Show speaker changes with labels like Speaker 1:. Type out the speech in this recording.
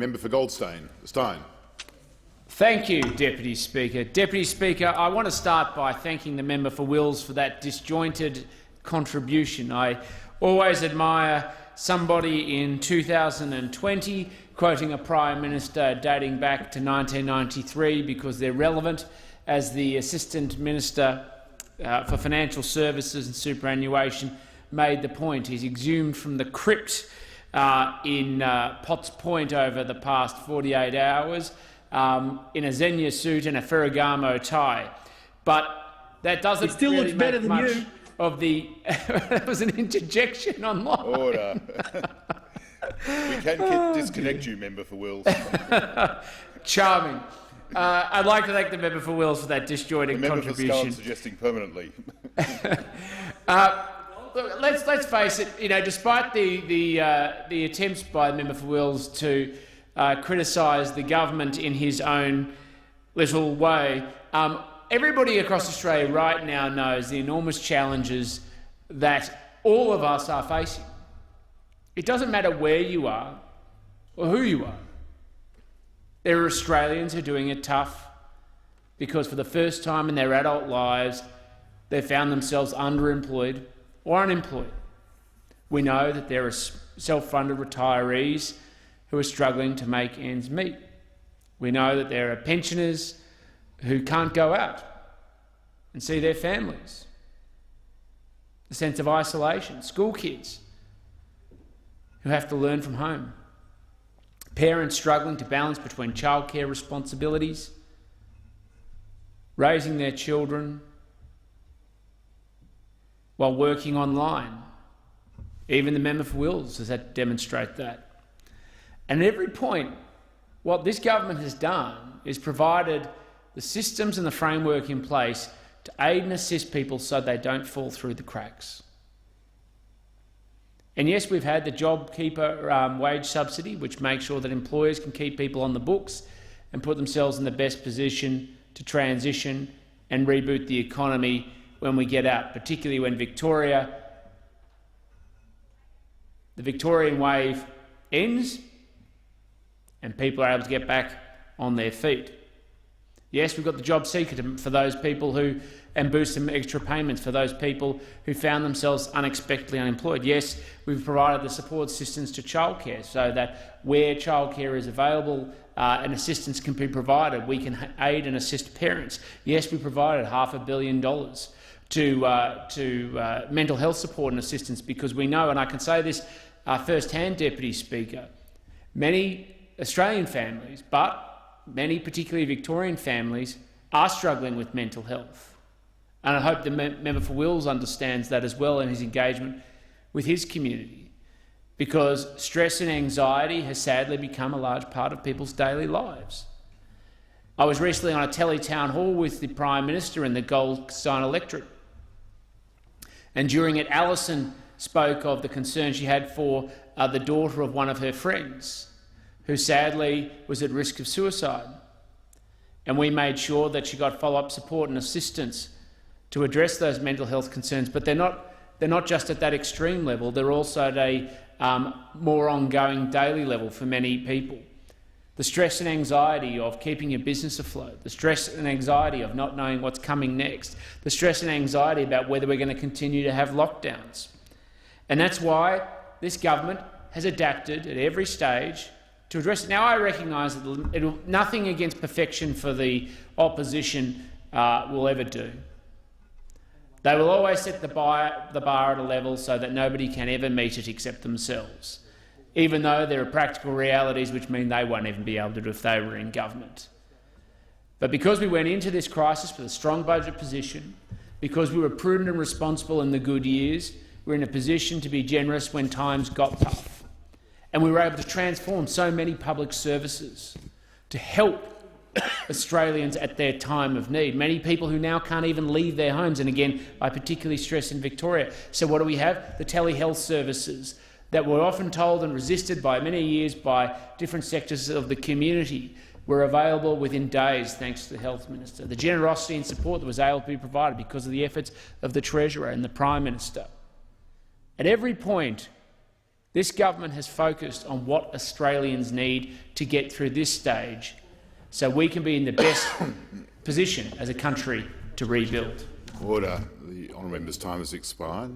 Speaker 1: Member for Goldstein. Stein.
Speaker 2: Thank you, Deputy Speaker. Deputy Speaker, I want to start by thanking the member for Wills for that disjointed contribution. I always admire somebody in 2020 quoting a Prime Minister dating back to 1993 because they're relevant. As the Assistant Minister for Financial Services and Superannuation made the point, he's exhumed from the crypt in Potts Point over the past 48 hours in a Xenia suit and a Ferragamo tie. But that doesn't
Speaker 3: still
Speaker 2: really
Speaker 3: looks better
Speaker 2: make
Speaker 3: than
Speaker 2: much
Speaker 3: you.
Speaker 2: of the... That was an interjection online.
Speaker 1: Order. We can disconnect you, Member for Wills.
Speaker 2: Charming. I'd like to thank the member for Wills for that disjointed contribution.
Speaker 1: Member for Scone suggesting permanently.
Speaker 2: Look, let's face it. You know, despite the attempts by the member for Wills to criticise the government in his own little way, everybody across Australia right now knows the enormous challenges that all of us are facing. It doesn't matter where you are or who you are. There are Australians who are doing it tough because for the first time in their adult lives they found themselves underemployed or unemployed. We know that there are self-funded retirees who are struggling to make ends meet. We know that there are pensioners who can't go out and see their families. The sense of isolation, school kids who have to learn from home. Parents struggling to balance between childcare responsibilities, raising their children while working online. Even the member for Wills has had to demonstrate that. And at every point, what this government has done is provided the systems and the framework in place to aid and assist people so they don't fall through the cracks. And yes, we've had the JobKeeper wage subsidy, which makes sure that employers can keep people on the books and put themselves in the best position to transition and reboot the economy when we get out, particularly when the Victorian wave ends and people are able to get back on their feet. Yes, we've got the job seeker for those people who, and boost some extra payments for those people who found themselves unexpectedly unemployed. Yes, we've provided the support assistance to childcare so that where childcare is available and assistance can be provided, we can aid and assist parents. Yes, we provided $500 million to mental health support and assistance because we know, and I can say this first-hand, Deputy Speaker, many Australian families, but many, particularly Victorian families, are struggling with mental health. And I hope the member for Wills understands that as well in his engagement with his community, because stress and anxiety has sadly become a large part of people's daily lives. I was recently on a town hall with the Prime Minister and the Goldstein electorate, and during it Alison spoke of the concern she had for the daughter of one of her friends, who sadly was at risk of suicide. And we made sure that she got follow-up support and assistance to address those mental health concerns. But they're not just at that extreme level, they're also at a more ongoing daily level for many people. The stress and anxiety of keeping your business afloat, the stress and anxiety of not knowing what's coming next, the stress and anxiety about whether we're going to continue to have lockdowns. And that's why this government has adapted at every stage to address it. Now, I recognise that nothing against perfection for the opposition will ever do. They will always set the bar at a level so that nobody can ever meet it except themselves, even though there are practical realities which mean they won't even be able to do if they were in government. But because we went into this crisis with a strong budget position, because we were prudent and responsible in the good years, we're in a position to be generous when times got tough. And we were able to transform so many public services to help Australians at their time of need. Many people who now can't even leave their homes, and again, I particularly stress in Victoria. So what do we have? The telehealth services that were often told and resisted by many years by different sectors of the community were available within days thanks to the Health Minister. The generosity and support that was able to be provided because of the efforts of the Treasurer and the Prime Minister. At every point, This government has focused on what Australians need to get through this stage so we can be in the best position as a country to rebuild.
Speaker 1: Order. The honourable member's time has expired.